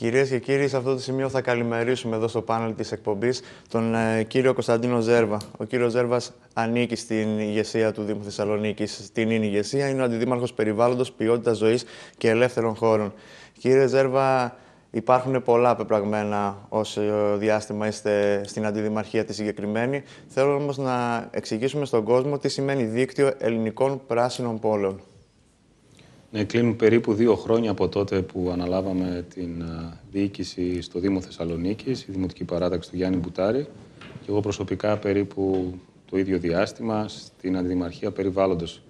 Κυρίες και κύριοι, σε αυτό το σημείο θα καλημερίσουμε εδώ στο πάνελ της εκπομπής τον κύριο Κωνσταντίνο Ζέρβα. Ο κύριος Ζέρβας ανήκει στην ηγεσία του Δήμου Θεσσαλονίκης. Στην ηγεσία είναι ο Αντιδήμαρχος Περιβάλλοντος, Ποιότητας Ζωής και Ελεύθερων Χώρων. Κύριε Ζέρβα, υπάρχουν πολλά πεπραγμένα όσο διάστημα είστε στην αντιδημαρχία τη συγκεκριμένη. Θέλω όμως να εξηγήσουμε στον κόσμο τι σημαίνει Δίκτυο Ελληνικών Πράσινων Πόλεων. Ναι, κλείνουν περίπου 2 χρόνια από τότε που αναλάβαμε την διοίκηση στο Δήμο Θεσσαλονίκης, η Δημοτική Παράταξη του Γιάννη Μπουτάρη, και εγώ προσωπικά περίπου το ίδιο διάστημα στην Αντιδημαρχία Περιβάλλοντος.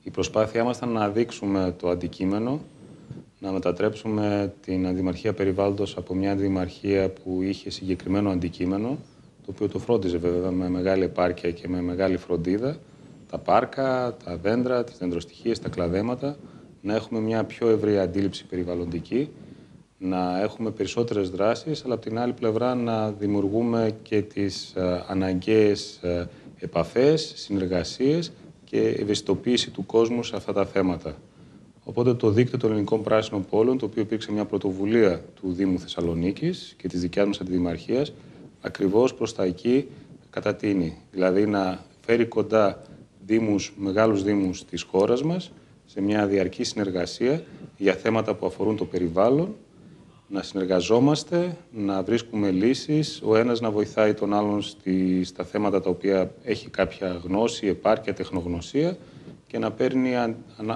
Η προσπάθειά μας ήταν να δείξουμε το αντικείμενο, να μετατρέψουμε την Αντιδημαρχία Περιβάλλοντος από μια αντιδημαρχία που είχε συγκεκριμένο αντικείμενο, το οποίο το φρόντιζε βέβαια με μεγάλη επάρκεια και με μεγάλη φροντίδα, τα πάρκα, τα δέντρα, τις δεντροστοιχίες, τα κλαδέματα, να έχουμε μια πιο ευρία αντίληψη περιβαλλοντική, να έχουμε περισσότερες δράσεις, αλλά από την άλλη πλευρά να δημιουργούμε και τις αναγκαίες επαφές, συνεργασίες και ευαισθητοποίηση του κόσμου σε αυτά τα θέματα. Οπότε το Δίκτυο των Ελληνικών Πράσινων Πόλεων, το οποίο υπήρξε μια πρωτοβουλία του Δήμου Θεσσαλονίκης και της δικιάς μας αντιδημαρχίας, ακριβώς προς τα εκεί κατατείνει. Δηλαδή να φέρει κοντά μεγάλους δήμους της χώρας μας, σε μια διαρκή συνεργασία για θέματα που αφορούν το περιβάλλον, να συνεργαζόμαστε, να βρίσκουμε λύσεις, ο ένας να βοηθάει τον άλλον στα θέματα τα οποία έχει κάποια γνώση, επάρκεια, τεχνογνωσία και να παίρνει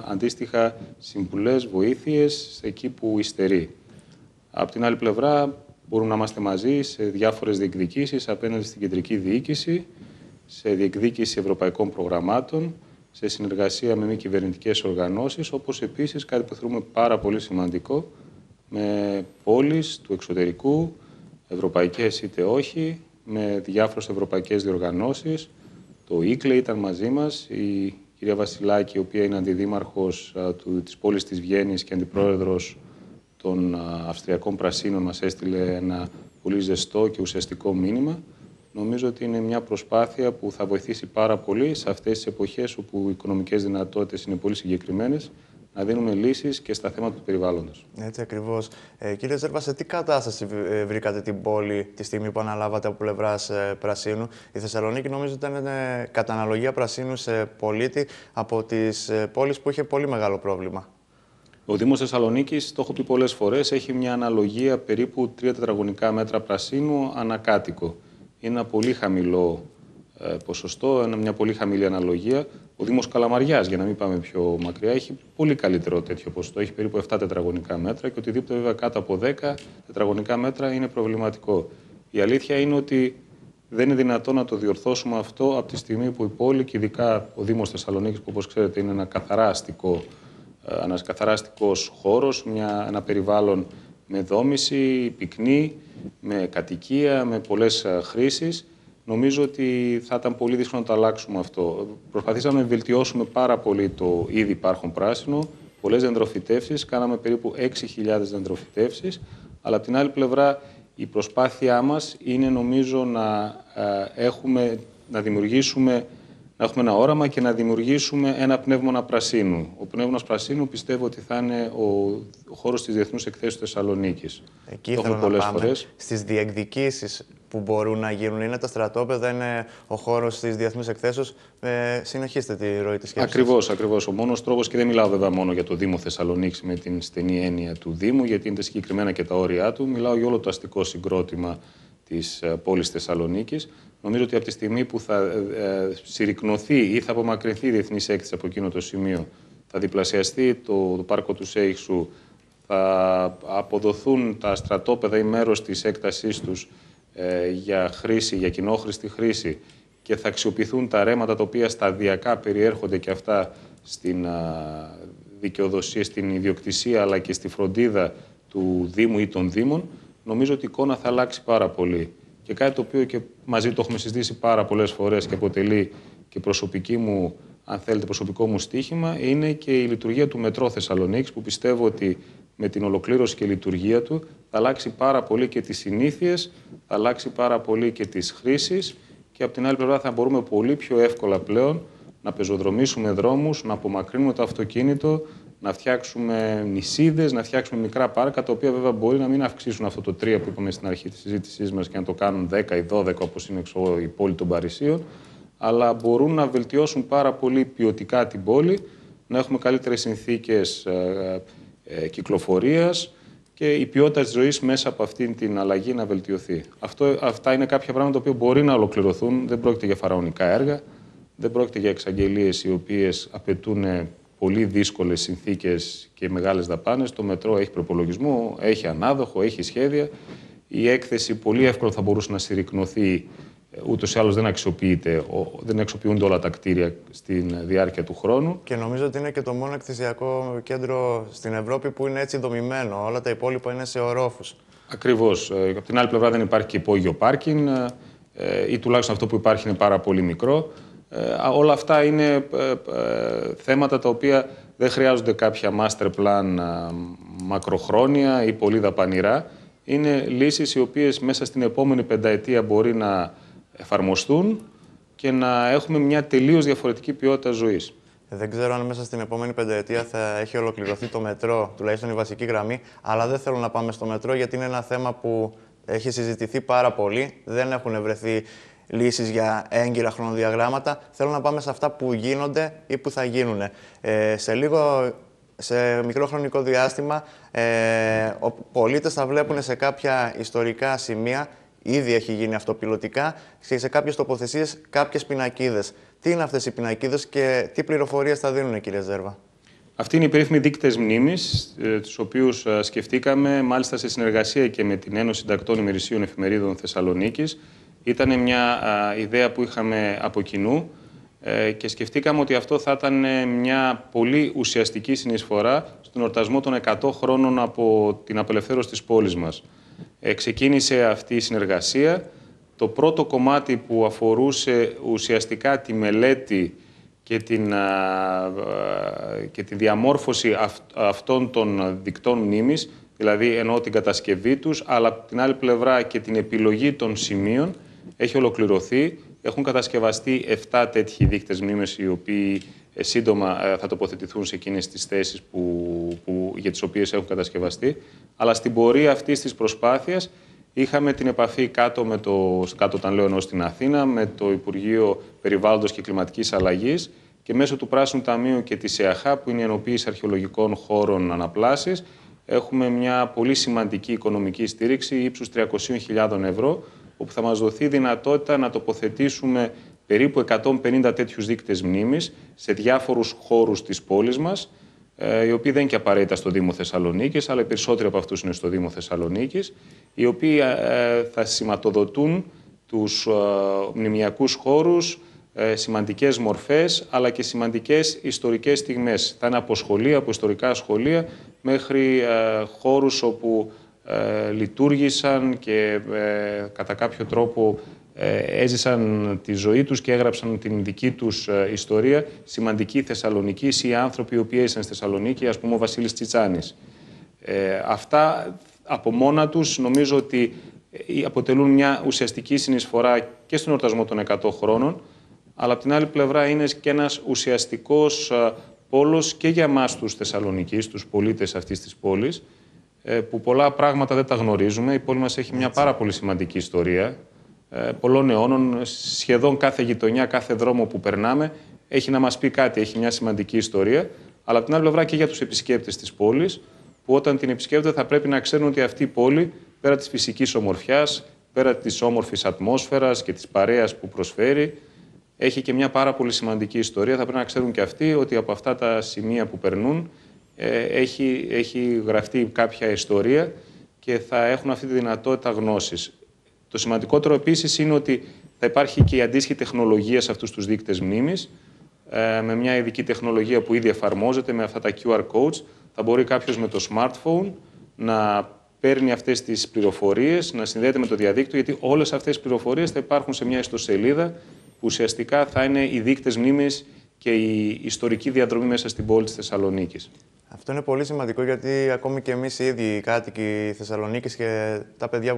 αντίστοιχα συμβουλές, βοήθειες εκεί που υστερεί. Από την άλλη πλευρά μπορούμε να είμαστε μαζί σε διάφορες διεκδικήσεις απέναντι στην κεντρική διοίκηση, σε διεκδίκηση ευρωπαϊκών προγραμμάτων, σε συνεργασία με μη κυβερνητικές οργανώσεις, όπως επίσης κάτι που θεωρούμε πάρα πολύ σημαντικό, με πόλεις του εξωτερικού, ευρωπαϊκές είτε όχι, με διάφορες ευρωπαϊκές διοργανώσεις. Το ΙΚΛΕ ήταν μαζί μας, η κυρία Βασιλάκη, η οποία είναι αντιδήμαρχος της πόλης της Βιέννης και αντιπρόεδρος των Αυστριακών Πρασίνων, μας έστειλε ένα πολύ ζεστό και ουσιαστικό μήνυμα. Νομίζω ότι είναι μια προσπάθεια που θα βοηθήσει πάρα πολύ σε αυτές τις εποχές όπου οι οικονομικές δυνατότητες είναι πολύ συγκεκριμένες, να δίνουμε λύσεις και στα θέματα του περιβάλλοντος. Έτσι ακριβώς. Κύριε Ζέρβα, σε τι κατάσταση βρήκατε την πόλη τη στιγμή που αναλάβατε από πλευράς Πρασίνου? Η Θεσσαλονίκη νομίζω ήταν κατά αναλογία Πρασίνου σε πολίτη από τις πόλεις που είχε πολύ μεγάλο πρόβλημα. Ο Δήμος Θεσσαλονίκης, το έχω πει πολλές φορές, έχει μια αναλογία περίπου 3 τετραγωνικά μέτρα πρασίνου ανακάτοικο. Είναι ένα πολύ χαμηλό ποσοστό, μια πολύ χαμηλή αναλογία. Ο Δήμος Καλαμαριάς, για να μην πάμε πιο μακριά, έχει πολύ καλύτερο τέτοιο ποσοστό. Έχει περίπου 7 τετραγωνικά μέτρα και οτιδήποτε βέβαια κάτω από 10 τετραγωνικά μέτρα είναι προβληματικό. Η αλήθεια είναι ότι δεν είναι δυνατόν να το διορθώσουμε αυτό από τη στιγμή που η πόλη, και ειδικά ο Δήμος Θεσσαλονίκης, που όπως ξέρετε είναι ένας καθαρά αστικός χώρος, ένα περιβάλλον με δόμηση, πυκνή, με κατοικία, με πολλές χρήσεις. Νομίζω ότι θα ήταν πολύ δύσκολο να το αλλάξουμε αυτό. Προσπαθήσαμε να βελτιώσουμε πάρα πολύ το ήδη υπάρχον πράσινο, πολλές δεντροφυτεύσεις, κάναμε περίπου 6.000 δεντροφυτεύσεις, αλλά από την άλλη πλευρά η προσπάθειά μας είναι νομίζω να έχουμε ένα όραμα και να δημιουργήσουμε ένα πνεύμονα πρασίνου. Ο πνεύμονας πρασίνου πιστεύω ότι θα είναι ο χώρος της Διεθνούς Εκθέσεως της Θεσσαλονίκης. Εκεί θέλω να πάμε. Στις διεκδικήσεις που μπορούν να γίνουν, είναι τα στρατόπεδα, είναι ο χώρος της Διεθνούς Εκθέσεως. Συνεχίστε τη ροή της σκέψης. Ακριβώς. Ο μόνος τρόπος, και δεν μιλάω βέβαια μόνο για το Δήμο Θεσσαλονίκης με την στενή έννοια του Δήμου, γιατί είναι συγκεκριμένα και τα όρια του, μιλάω για όλο το αστικό συγκρότημα της πόλης Θεσσαλονίκης. Νομίζω ότι από τη στιγμή που θα συρρικνωθεί ή θα απομακρυνθεί η διεθνής έκθεση από εκείνο το σημείο, θα διπλασιαστεί το πάρκο του Σέιχσου, θα αποδοθούν τα στρατόπεδα ή μέρος της έκτασής τους για κοινόχρηστη χρήση και θα αξιοποιηθούν τα ρέματα τα οποία σταδιακά περιέρχονται και αυτά στην δικαιοδοσία, στην ιδιοκτησία αλλά και στη φροντίδα του Δήμου ή των Δήμων, νομίζω ότι η εικόνα θα αλλάξει πάρα πολύ. Και κάτι το οποίο και μαζί το έχουμε συζητήσει πάρα πολλές φορές και αποτελεί και προσωπικό μου στοίχημα, είναι και η λειτουργία του Μετρό Θεσσαλονίκης, που πιστεύω ότι με την ολοκλήρωση και λειτουργία του θα αλλάξει πάρα πολύ και τις συνήθειες, θα αλλάξει πάρα πολύ και τις χρήσεις και από την άλλη πλευρά θα μπορούμε πολύ πιο εύκολα πλέον να πεζοδρομήσουμε δρόμους, να απομακρύνουμε το αυτοκίνητο, να φτιάξουμε νησίδες, να φτιάξουμε μικρά πάρκα, τα οποία βέβαια μπορεί να μην αυξήσουν αυτό το 3 που είπαμε στην αρχή της συζήτησής μας και να το κάνουν 10 ή 12 όπως είναι η πόλη των Παρισίων, αλλά μπορούν να βελτιώσουν πάρα πολύ ποιοτικά την πόλη, να έχουμε καλύτερες συνθήκες κυκλοφορίας και η ποιότητα της ζωής μέσα από αυτήν την αλλαγή να βελτιωθεί. Αυτά είναι κάποια πράγματα που μπορεί να ολοκληρωθούν, δεν πρόκειται για φαραωνικά έργα, δεν πρόκειται για εξαγγελίες οι οποίες απαιτούν πολύ δύσκολες συνθήκες και μεγάλες δαπάνες. Το μετρό έχει προπολογισμό, έχει ανάδοχο, έχει σχέδια. Η έκθεση πολύ εύκολα θα μπορούσε να συρρικνωθεί, ούτως ή άλλως δεν αξιοποιούνται όλα τα κτίρια στη διάρκεια του χρόνου. Και νομίζω ότι είναι και το μόνο εκθεσιακό κέντρο στην Ευρώπη που είναι έτσι δομημένο. Όλα τα υπόλοιπα είναι σε ορόφους. Ακριβώς. Από την άλλη πλευρά δεν υπάρχει και υπόγειο πάρκινγκ, ή τουλάχιστον αυτό που υπάρχει είναι πάρα πολύ μικρό. Όλα αυτά είναι θέματα τα οποία δεν χρειάζονται κάποια master plan μακροχρόνια ή πολύ δαπανηρά. Είναι λύσεις οι οποίες μέσα στην επόμενη πενταετία μπορεί να εφαρμοστούν και να έχουμε μια τελείως διαφορετική ποιότητα ζωής. Δεν ξέρω αν μέσα στην επόμενη πενταετία θα έχει ολοκληρωθεί το μετρό, τουλάχιστον η βασική γραμμή, αλλά δεν θέλω να πάμε στο μετρό γιατί είναι ένα θέμα που έχει συζητηθεί πάρα πολύ. Δεν έχουν βρεθεί λύσεις για έγκυρα χρονοδιαγράμματα. Θέλω να πάμε σε αυτά που γίνονται ή που θα γίνουν. Σε μικρό χρονικό διάστημα, οι πολίτες θα βλέπουν σε κάποια ιστορικά σημεία, ήδη έχει γίνει αυτό πιλωτικά, και σε κάποιες τοποθεσίες κάποιες πινακίδες. Τι είναι αυτές οι πινακίδες και τι πληροφορίες θα δίνουν, κύριε Ζέρβα? Αυτοί είναι οι περίφημοι δείκτες μνήμης, τους οποίους σκεφτήκαμε μάλιστα σε συνεργασία και με την Ένωση Συντακτών Ημερησίων Εφημερίδων Θεσσαλονίκης. Ήταν μια ιδέα που είχαμε από κοινού και σκεφτήκαμε ότι αυτό θα ήταν μια πολύ ουσιαστική συνεισφορά στον εορτασμό των 100 χρόνων από την απελευθέρωση της πόλης μας. Ξεκίνησε αυτή η συνεργασία. Το πρώτο κομμάτι που αφορούσε ουσιαστικά τη μελέτη και τη διαμόρφωση αυτών των δικτών μνήμης, δηλαδή εννοώ την κατασκευή τους, αλλά από την άλλη πλευρά και την επιλογή των σημείων, έχει ολοκληρωθεί. Έχουν κατασκευαστεί 7 τέτοιοι δείκτες μνήμης, οι οποίοι σύντομα θα τοποθετηθούν σε εκείνες τις θέσεις για τις οποίες έχουν κατασκευαστεί. Αλλά στην πορεία αυτής της προσπάθειας είχαμε την επαφή κάτω όταν λέω εννοώ στην Αθήνα, με το Υπουργείο Περιβάλλοντος και Κλιματικής Αλλαγής και μέσω του Πράσινου Ταμείου και της ΕΑΧΑ, που είναι η Ενοποίηση Αρχαιολογικών Χώρων Αναπλάσης, έχουμε μια πολύ σημαντική οικονομική στήριξη ύψους 300.000 ευρώ, όπου θα μας δοθεί δυνατότητα να τοποθετήσουμε περίπου 150 τέτοιους δείκτες μνήμης σε διάφορους χώρους της πόλης μας, οι οποίοι δεν είναι και απαραίτητα στο Δήμο Θεσσαλονίκης, αλλά οι περισσότεροι από αυτούς είναι στο Δήμο Θεσσαλονίκης, οι οποίοι θα σηματοδοτούν τους μνημιακούς χώρους, σημαντικές μορφές, αλλά και σημαντικές ιστορικές στιγμές. Θα είναι από σχολεία, από ιστορικά σχολεία, μέχρι χώρους όπου λειτουργήσαν και κατά κάποιο τρόπο έζησαν τη ζωή τους και έγραψαν την δική τους ιστορία, σημαντικοί Θεσσαλονικείς ή άνθρωποι οι οποίοι έζησαν στη Θεσσαλονίκη, ας πούμε ο Βασίλης Τσιτσάνης. Αυτά από μόνα τους νομίζω ότι αποτελούν μια ουσιαστική συνεισφορά και στον εορτασμό των 100 χρόνων, αλλά από την άλλη πλευρά είναι και ένας ουσιαστικός πόλος και για εμάς τους Θεσσαλονικείς, τους πολίτες αυτής της πόλης, που πολλά πράγματα δεν τα γνωρίζουμε. Η πόλη μας έχει μια πάρα πολύ σημαντική ιστορία, πολλών αιώνων. Σχεδόν κάθε γειτονιά, κάθε δρόμο που περνάμε έχει να μας πει κάτι, έχει μια σημαντική ιστορία. Αλλά από την άλλη πλευρά και για τους επισκέπτες της πόλης, που όταν την επισκέπτονται θα πρέπει να ξέρουν ότι αυτή η πόλη, πέρα της φυσικής ομορφιάς, πέρα της όμορφης ατμόσφαιρας και της παρέας που προσφέρει, έχει και μια πάρα πολύ σημαντική ιστορία. Θα πρέπει να ξέρουν και αυτοί ότι από αυτά τα σημεία που περνούν έχει γραφτεί κάποια ιστορία και θα έχουν αυτή τη δυνατότητα γνώσης. Το σημαντικότερο επίσης είναι ότι θα υπάρχει και η αντίστοιχη τεχνολογία σε αυτούς τους δείκτες μνήμης, με μια ειδική τεχνολογία που ήδη εφαρμόζεται με αυτά τα QR codes. Θα μπορεί κάποιος με το smartphone να παίρνει αυτές τις πληροφορίες, να συνδέεται με το διαδίκτυο, γιατί όλες αυτές τις πληροφορίες θα υπάρχουν σε μια ιστοσελίδα που ουσιαστικά θα είναι οι δείκτες μνήμης και η ιστορική διαδρομή μέσα στην πόλη της Θεσσαλονίκης. Αυτό είναι πολύ σημαντικό, γιατί ακόμη και εμείς οι ίδιοι οι κάτοικοι Θεσσαλονίκης και τα παιδιά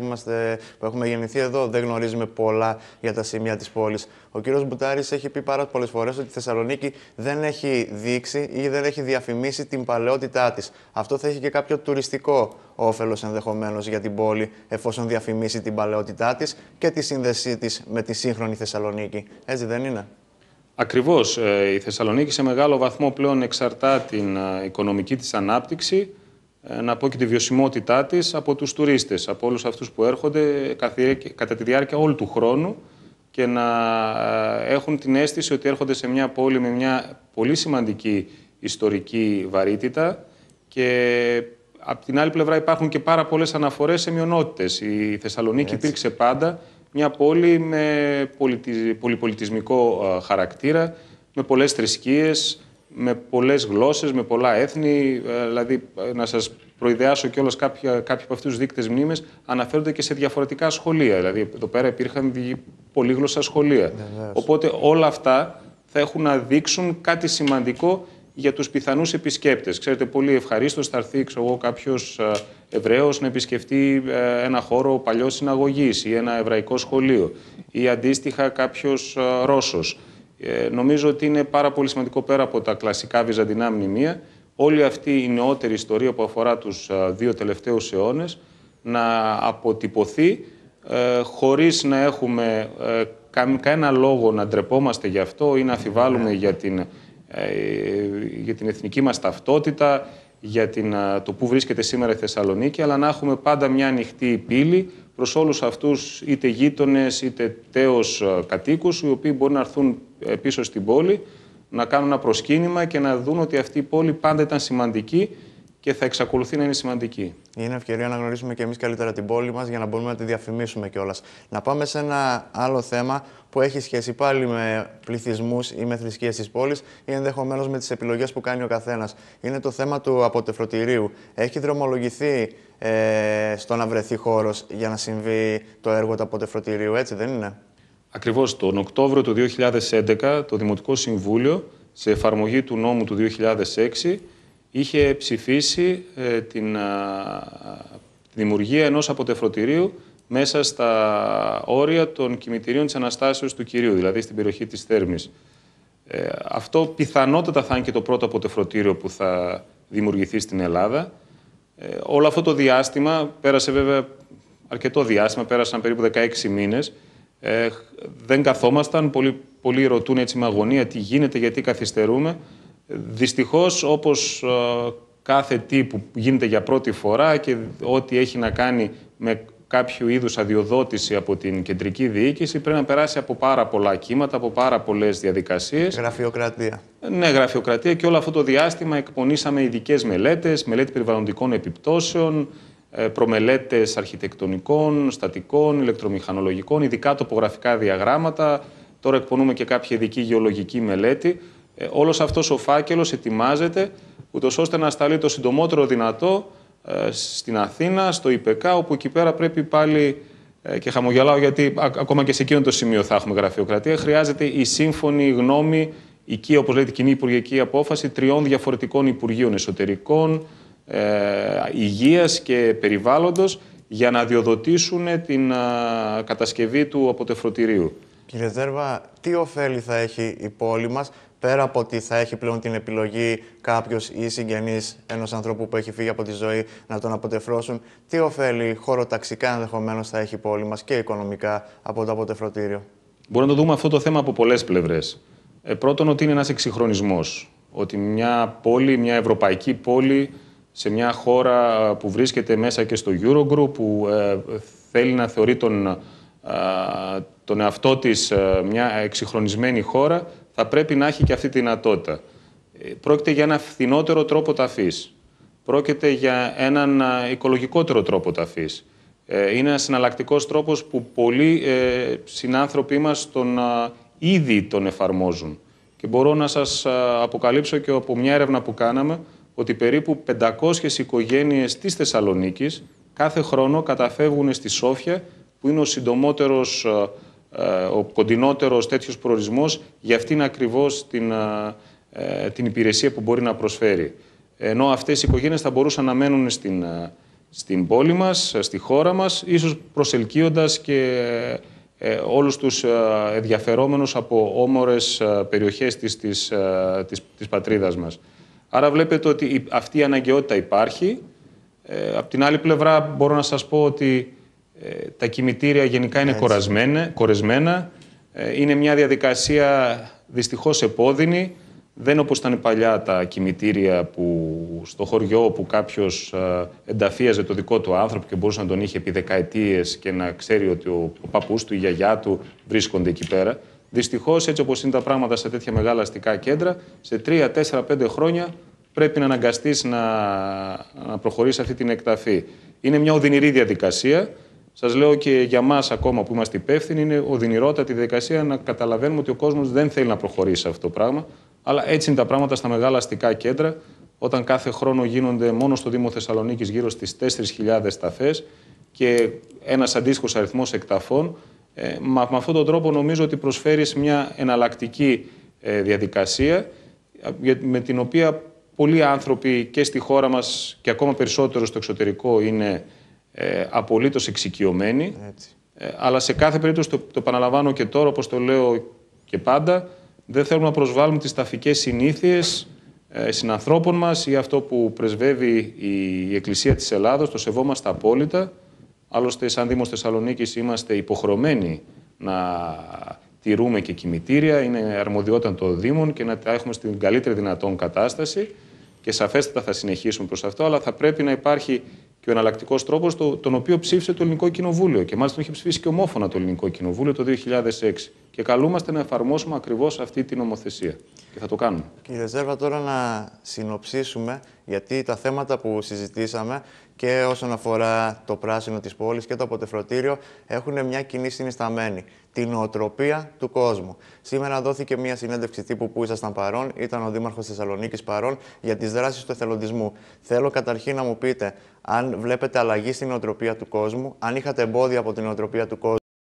που έχουμε γεννηθεί εδώ δεν γνωρίζουμε πολλά για τα σημεία της πόλης. Ο κύριος Μπουτάρης έχει πει πάρα πολλές φορές ότι η Θεσσαλονίκη δεν έχει δείξει ή δεν έχει διαφημίσει την παλαιότητά της. Αυτό θα έχει και κάποιο τουριστικό όφελος ενδεχομένως για την πόλη, εφόσον διαφημίσει την παλαιότητά της και τη σύνδεσή της με τη σύγχρονη Θεσσαλονίκη. Έτσι δεν είναι? Ακριβώς. Η Θεσσαλονίκη σε μεγάλο βαθμό πλέον εξαρτά την οικονομική της ανάπτυξη, να πω και τη βιωσιμότητά της, από τους τουρίστες, από όλους αυτούς που έρχονται κατά τη διάρκεια όλου του χρόνου και να έχουν την αίσθηση ότι έρχονται σε μια πόλη με μια πολύ σημαντική ιστορική βαρύτητα, και από την άλλη πλευρά υπάρχουν και πάρα πολλές αναφορές σε μειονότητες. Η Θεσσαλονίκη υπήρξε πάντα μια πόλη με πολυπολιτισμικό χαρακτήρα, με πολλές θρησκείες, με πολλές γλώσσες, με πολλά έθνη. Δηλαδή, να σας προειδεάσω κιόλας, κάποιοι από αυτούς τους δείκτες μνήμες αναφέρονται και σε διαφορετικά σχολεία. Δηλαδή, εδώ πέρα υπήρχαν πολύγλωσσα σχολεία. Οπότε όλα αυτά θα έχουν να δείξουν κάτι σημαντικό για τους πιθανούς επισκέπτες. Ξέρετε, πολύ ευχαρίστως θα έρθει κάποιος Εβραίος να επισκεφτεί ένα χώρο παλιός συναγωγής ή ένα εβραϊκό σχολείο, ή αντίστοιχα κάποιος Ρώσος. Νομίζω ότι είναι πάρα πολύ σημαντικό, πέρα από τα κλασικά βυζαντινά μνημεία, όλη αυτή η νεότερη ιστορία που αφορά τους 2 τελευταίους αιώνες να αποτυπωθεί, χωρίς να έχουμε κανένα λόγο να ντρεπόμαστε γι' αυτό ή να αμφιβάλλουμε για την εθνική μας ταυτότητα, για το που βρίσκεται σήμερα η Θεσσαλονίκη, αλλά να έχουμε πάντα μια ανοιχτή πύλη προς όλους αυτούς, είτε γείτονες είτε τέως κατοίκους, οι οποίοι μπορεί να έρθουν πίσω στην πόλη, να κάνουν ένα προσκύνημα και να δουν ότι αυτή η πόλη πάντα ήταν σημαντική και θα εξακολουθεί να είναι σημαντική. Είναι ευκαιρία να γνωρίσουμε και εμείς καλύτερα την πόλη μας για να μπορούμε να τη διαφημίσουμε κιόλας. Να πάμε σε ένα άλλο θέμα που έχει σχέση πάλι με πληθυσμούς ή με θρησκείες της πόλης ή ενδεχομένως με τις επιλογές που κάνει ο καθένας. Είναι το θέμα του αποτεφρωτηρίου. Έχει δρομολογηθεί στο να βρεθεί χώρος για να συμβεί το έργο του αποτεφρωτηρίου, έτσι δεν είναι? Ακριβώς. Τον Οκτώβριο του 2011 το Δημοτικό Συμβούλιο, σε εφαρμογή του νόμου του 2006, είχε ψηφίσει την δημιουργία ενός αποτεφρωτηρίου μέσα στα όρια των κημητηρίων της Αναστάσεως του Κυρίου, δηλαδή στην περιοχή της Θέρμης. Αυτό πιθανότατα θα είναι και το πρώτο αποτεφρωτήριο που θα δημιουργηθεί στην Ελλάδα. Όλο αυτό το διάστημα, πέρασε βέβαια αρκετό διάστημα, πέρασαν περίπου 16 μήνες, δεν καθόμασταν, πολλοί ρωτούν έτσι με αγωνία τι γίνεται, γιατί καθυστερούμε. Δυστυχώς, όπως κάθε τι που γίνεται για πρώτη φορά και ό,τι έχει να κάνει με κάποιο είδους αδειοδότηση από την κεντρική διοίκηση, πρέπει να περάσει από πάρα πολλά κύματα, από πάρα πολλές διαδικασίες. Γραφειοκρατία. Ναι, γραφειοκρατία, και όλο αυτό το διάστημα εκπονήσαμε ειδικές μελέτες, μελέτη περιβαλλοντικών επιπτώσεων, προμελέτες αρχιτεκτονικών, στατικών, ηλεκτρομηχανολογικών, ειδικά τοπογραφικά διαγράμματα. Τώρα εκπονούμε και κάποια ειδική γεωλογική μελέτη. Όλος αυτός ο φάκελος ετοιμάζεται, ούτως ώστε να σταλεί το συντομότερο δυνατό στην Αθήνα, στο ΙΠΕΚΑ, όπου εκεί πέρα πρέπει πάλι, και χαμογελάω γιατί ακόμα και σε εκείνο το σημείο θα έχουμε γραφειοκρατία, χρειάζεται η σύμφωνη γνώμη, όπως λέει, κοινή υπουργική απόφαση 3 διαφορετικών υπουργείων εσωτερικών, υγείας και περιβάλλοντος, για να αδειοδοτήσουν την κατασκευή του αποτεφρωτηρίου. Κύριε Ζέρβα, τι ωφέλη θα έχει η πόλη μας, πέρα από ότι θα έχει πλέον την επιλογή κάποιος ή συγγενής ενός ανθρώπου που έχει φύγει από τη ζωή να τον αποτεφρώσουν, τι ωφέλη χωροταξικά ενδεχομένως θα έχει η πόλη μας και οικονομικά από το αποτεφρωτήριο? Μπορούμε να το δούμε αυτό το θέμα από πολλές πλευρές. Πρώτον, ότι είναι ένας εξυγχρονισμός. Ότι μια πόλη, μια ευρωπαϊκή πόλη, σε μια χώρα που βρίσκεται μέσα και στο Eurogroup, που θέλει να θεωρεί τον εαυτό της μια εξυγχρονισμένη χώρα, θα πρέπει να έχει και αυτή τη δυνατότητα. Πρόκειται για ένα φθηνότερο τρόπο ταφής. Πρόκειται για έναν οικολογικότερο τρόπο ταφής. Είναι ένας συναλλακτικός τρόπος που πολλοί συνάνθρωποι μας ήδη τον εφαρμόζουν. Και μπορώ να σας αποκαλύψω και από μια έρευνα που κάναμε, ότι περίπου 500 οικογένειες της Θεσσαλονίκης κάθε χρόνο καταφεύγουν στη Σόφια, που είναι ο συντομότερος, ο κοντινότερος τέτοιος προορισμός για αυτήν ακριβώς την υπηρεσία που μπορεί να προσφέρει. ενώ αυτές οι οικογένειες θα μπορούσαν να μένουν στην πόλη μας, στη χώρα μας, ίσως προσελκύοντας και όλους τους ενδιαφερόμενους από όμορες περιοχές της πατρίδας μας. Άρα βλέπετε ότι αυτή η αναγκαιότητα υπάρχει. Απ' την άλλη πλευρά μπορώ να σας πω ότι τα κημητήρια γενικά είναι κορεσμένα. Είναι μια διαδικασία δυστυχώς επώδυνη. Δεν είναι όπως ήταν παλιά τα κημητήρια που στο χωριό όπου κάποιος ενταφίαζε το δικό του άνθρωπο και μπορούσε να τον είχε επί δεκαετίες και να ξέρει ότι ο παππούς του, η γιαγιά του βρίσκονται εκεί πέρα. Δυστυχώς, έτσι όπως είναι τα πράγματα σε τέτοια μεγάλα αστικά κέντρα, σε 3, 4, 5 χρόνια πρέπει να αναγκαστείς να προχωρήσει αυτή την εκταφή. Είναι μια οδυνηρή διαδικασία. Σας λέω και για μας ακόμα που είμαστε υπεύθυνοι, είναι οδυνηρότατη διαδικασία να καταλαβαίνουμε ότι ο κόσμος δεν θέλει να προχωρήσει σε αυτό το πράγμα. Αλλά έτσι είναι τα πράγματα στα μεγάλα αστικά κέντρα, όταν κάθε χρόνο γίνονται μόνο στο Δήμο Θεσσαλονίκης γύρω στις 4.000 ταφές και ένας αντίστοιχος αριθμός εκταφών. Με αυτόν τον τρόπο νομίζω ότι προσφέρεις μια εναλλακτική διαδικασία με την οποία πολλοί άνθρωποι και στη χώρα μας και ακόμα περισσότερο στο εξωτερικό είναι απολύτως εξοικειωμένοι. Αλλά σε κάθε περίπτωση, το επαναλαμβάνω και τώρα, όπως το λέω και πάντα, δεν θέλουμε να προσβάλλουμε τις ταφικές συνήθειες συνανθρώπων μας ή αυτό που πρεσβεύει η Εκκλησία της Ελλάδος. Το σεβόμαστε απόλυτα. Άλλωστε, σαν Δήμος Θεσσαλονίκης είμαστε υποχρεωμένοι να τηρούμε και κημητήρια. Είναι αρμοδιότητα των Δήμων και να τα έχουμε στην καλύτερη δυνατόν κατάσταση. Και σαφέστατα θα συνεχίσουμε προς αυτό, αλλά θα πρέπει να υπάρχει και ο εναλλακτικός τρόπος, τον οποίο ψήφισε το Ελληνικό Κοινοβούλιο. Και μάλιστα τον είχε ψηφίσει και ομόφωνα το Ελληνικό Κοινοβούλιο το 2006. Και καλούμαστε να εφαρμόσουμε ακριβώς αυτή την νομοθεσία. Και θα το κάνουμε. Κύριε Ζέρβα, τώρα να συνοψίσουμε, γιατί τα θέματα που συζητήσαμε και όσον αφορά το πράσινο της πόλης και το αποτεφρωτήριο έχουν μια κοινή συνισταμένη. Την νοοτροπία του κόσμου. Σήμερα δόθηκε μια συνέντευξη τύπου που ήσασταν παρόν, ήταν ο Δήμαρχος Θεσσαλονίκης παρόν, για τις δράσεις του εθελοντισμού. Θέλω καταρχήν να μου πείτε αν βλέπετε αλλαγή στην νοοτροπία του κόσμου, αν είχατε εμπόδια από την νοοτροπία του κόσμου.